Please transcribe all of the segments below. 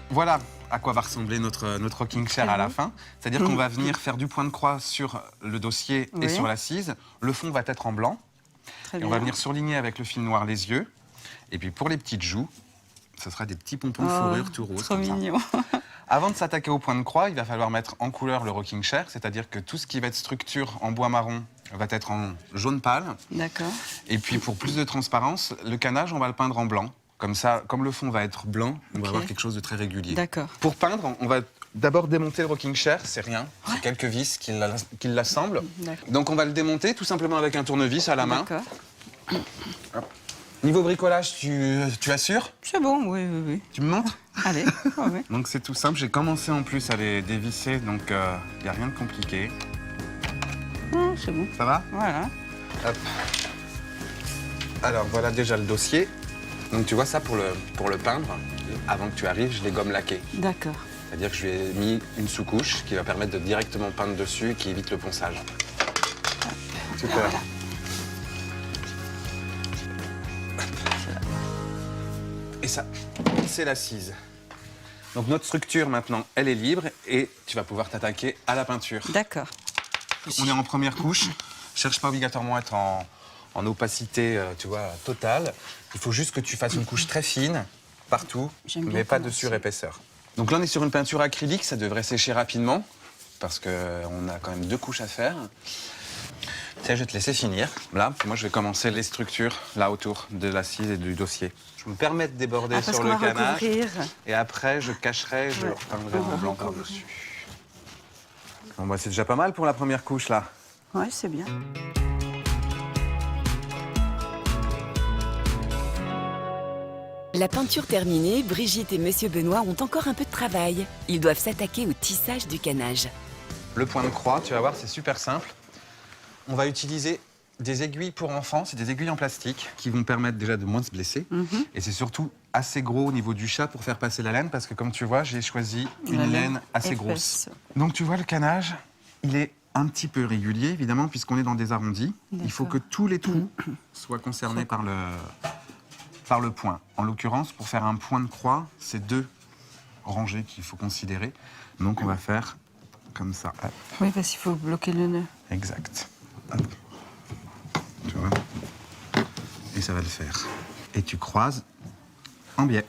Voilà à quoi va ressembler notre rocking chair à la fin. C'est-à-dire qu'on va venir faire du point de croix sur le dossier et sur l'assise. Le fond va être en blanc. Très et on va venir surligner avec le fil noir les yeux. Et puis pour les petites joues, ce sera des petits pompons de fourrure tout rose. Trop mignon. Avant de s'attaquer au point de croix, il va falloir mettre en couleur le rocking chair, c'est-à-dire que tout ce qui va être structure en bois marron va être en jaune pâle. D'accord. Et puis pour plus de transparence, le canage, on va le peindre en blanc. Comme ça, comme le fond va être blanc, on va avoir quelque chose de très régulier. D'accord. Pour peindre, on va d'abord démonter le rocking chair, c'est rien, c'est quelques vis qui l'assemblent. Donc on va le démonter tout simplement avec un tournevis à la main. D'accord. Niveau bricolage, tu assures? C'est bon, oui, oui, oui. Tu me montres? Allez. Ouais. Donc c'est tout simple, j'ai commencé en plus à les dévisser, donc il n'y a rien de compliqué. C'est bon. Ça va? Voilà. Hop. Alors voilà déjà le dossier. Donc tu vois ça pour le peindre, avant que tu arrives, je l'ai gomme laqué. D'accord. C'est-à-dire que je lui ai mis une sous-couche qui va permettre de directement peindre dessus et qui évite le ponçage. Super. Voilà. Et ça, c'est l'assise. Donc notre structure maintenant, elle est libre et tu vas pouvoir t'attaquer à la peinture. D'accord. On est en première couche. Cherche pas obligatoirement à être en opacité, tu vois, totale. Il faut juste que tu fasses une couche très fine, partout, mais pas de surépaisseur. Donc là, on est sur une peinture acrylique, ça devrait sécher rapidement, parce qu'on a quand même 2 couches à faire. Tiens, je vais te laisser finir. Là, moi, je vais commencer les structures, là, autour de l'assise et du dossier. Je me permets de déborder sur le canage. Et après, je cacherai, je repeindrai en blanc par-dessus. Bon, bah, c'est déjà pas mal pour la première couche, là. Ouais, c'est bien. La peinture terminée, Brigitte et Monsieur Benoît ont encore un peu de travail. Ils doivent s'attaquer au tissage du canage. Le point de croix, tu vas voir, c'est super simple. On va utiliser des aiguilles pour enfants, c'est des aiguilles en plastique qui vont permettre déjà de moins se blesser. Et c'est surtout assez gros au niveau du chat pour faire passer la laine parce que comme tu vois, j'ai choisi une laine assez grosse. Donc tu vois, le canage, il est un petit peu régulier évidemment puisqu'on est dans des arrondis. Il faut que tous les trous soient concernés par le point. En l'occurrence, pour faire un point de croix, c'est 2 rangées qu'il faut considérer. Donc on va faire comme ça. Hop. Oui, parce qu'il faut bloquer le nœud. Exact. Hop. Tu vois? Et ça va le faire. Et tu croises en biais.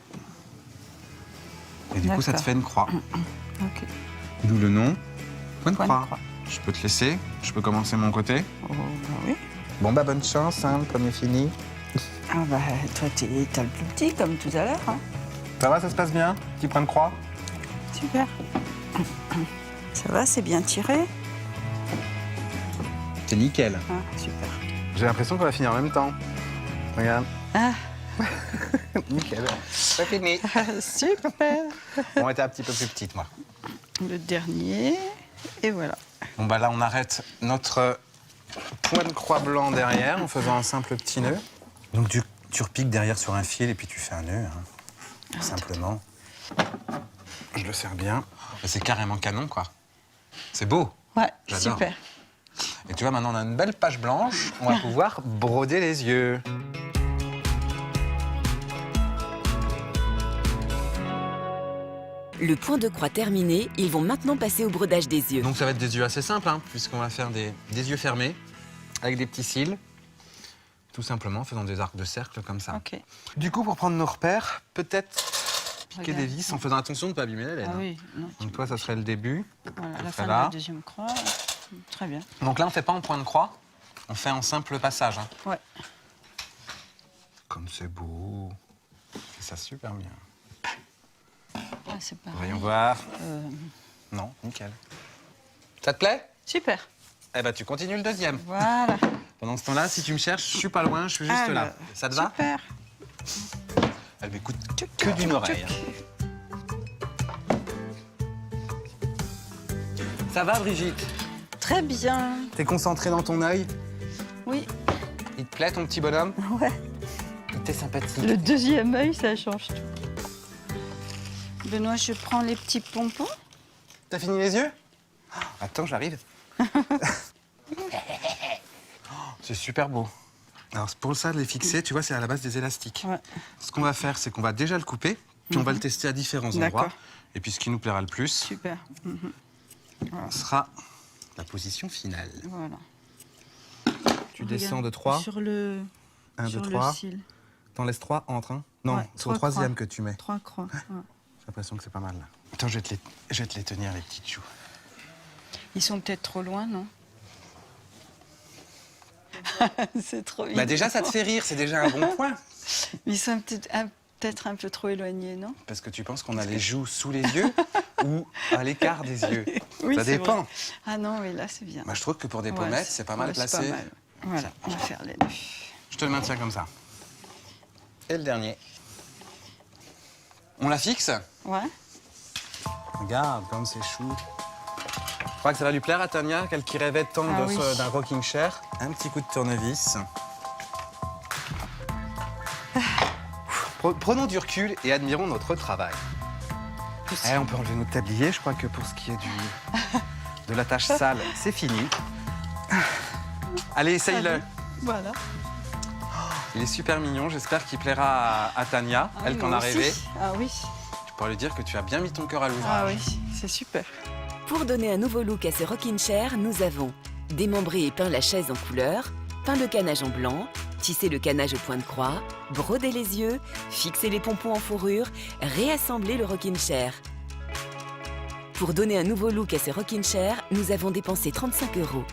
Et du coup, ça te fait une croix. Ok. D'où le nom, point de croix. Je peux te laisser, je peux commencer mon côté. Oh, bah oui. Bon, bah bonne chance, hein, le premier fini. Ah bah, toi, t'as le plus petit, comme tout à l'heure. Hein. Ça va, ça se passe bien? Petit point de croix? Super. Ça va, c'est bien tiré? C'est nickel. Ah, super. J'ai l'impression qu'on va finir en même temps. Regarde. Ah. Nickel. C'est fini. Super. Bon, elle était un petit peu plus petite, moi. Le dernier, et voilà. Bon, bah là, on arrête notre point de croix blanc derrière en faisant un simple petit nœud. Donc, tu repiques derrière sur un fil et puis tu fais un nœud, hein, simplement. Je le serre bien. C'est carrément canon, quoi. C'est beau. Ouais, j'adore. super. Et tu vois, maintenant, on a une belle page blanche. On va pouvoir broder les yeux. Le point de croix terminé, ils vont maintenant passer au brodage des yeux. Donc, ça va être des yeux assez simples, hein, puisqu'on va faire des yeux fermés, avec des petits cils. Tout simplement en faisant des arcs de cercle comme ça. Ok. Du coup, pour prendre nos repères, peut-être piquer des vis en faisant attention de ne pas abîmer la laine. Ah oui. Non, donc toi, ça serait le début. Voilà, la fin de là. la deuxième croix. Très bien. Donc là, on ne fait pas en point de croix, on fait en simple passage. Hein. Ouais. Comme c'est beau. C'est ça super bien. Ah, c'est pareil. Voyons voir. Non, nickel. Ça te plaît? Super. Eh ben, tu continues le deuxième. Voilà. Pendant ce temps-là, si tu me cherches, je suis pas loin, je suis juste là. Ça te va? Super. Elle m'écoute que d'une oreille. Ça va, Brigitte? Très bien. T'es concentrée dans ton œil? Oui. Il te plaît, ton petit bonhomme? Ouais. T'es sympathique. Le deuxième œil, ça change tout. Benoît, je prends les petits pompons. T'as fini les yeux? Attends, j'arrive. C'est super beau. Alors pour ça, de les fixer, tu vois, c'est à la base des élastiques. Ouais. Ce qu'on va faire, c'est qu'on va déjà le couper Puis on va le tester à différents endroits. D'accord. Et puis ce qui nous plaira le plus Super. Voilà. sera la position finale. Voilà. Tu descends de 3. Sur le 1, 2, sur 3. le cil. T'en laisses 3 entre, hein? Non, Ouais, c'est au 3 3e croix. que tu mets. 3 croix. Ouais. J'ai l'impression que c'est pas mal. Là. Attends, je vais te les tenir, les petites choux. Ils sont peut-être trop loin, non? C'est trop Bah mignon. déjà, ça te fait rire, c'est déjà un bon point. Ils sont peut-être un peu trop éloignés, non? Parce que tu penses qu'on a les joues sous les yeux ou à l'écart des yeux. Oui, ça c'est dépend. vrai. Ah non, oui, là, c'est bien. Moi, je trouve que pour des Ouais, pommettes, c'est pas mal ouais, c'est placé. pas mal. Voilà, on va faire les deux. Je te le maintiens comme ça. Et le dernier. On la fixe? Ouais. Regarde comme c'est chou. Je crois que ça va lui plaire à Tania, qu'elle qui rêvait tant Ah oui. d'un rocking chair. Un petit coup de tournevis. Prenons du recul et admirons notre travail. On peut enlever notre tablier. Je crois que pour ce qui est de la tâche sale, c'est fini. Allez, essaye-le. Voilà. Il est super mignon. J'espère qu'il plaira à Tania, elle qu'en moi a aussi. rêvé. Ah oui. Tu pourras lui dire que tu as bien mis ton cœur à l'ouvrage. Ah oui, c'est super. Pour donner un nouveau look à ce rocking chair, nous avons démembré et peint la chaise en couleur, peint le canage en blanc, tissé le canage au point de croix, brodé les yeux, fixé les pompons en fourrure, réassemblé le rocking chair. Pour donner un nouveau look à ce rocking chair, nous avons dépensé 35 €.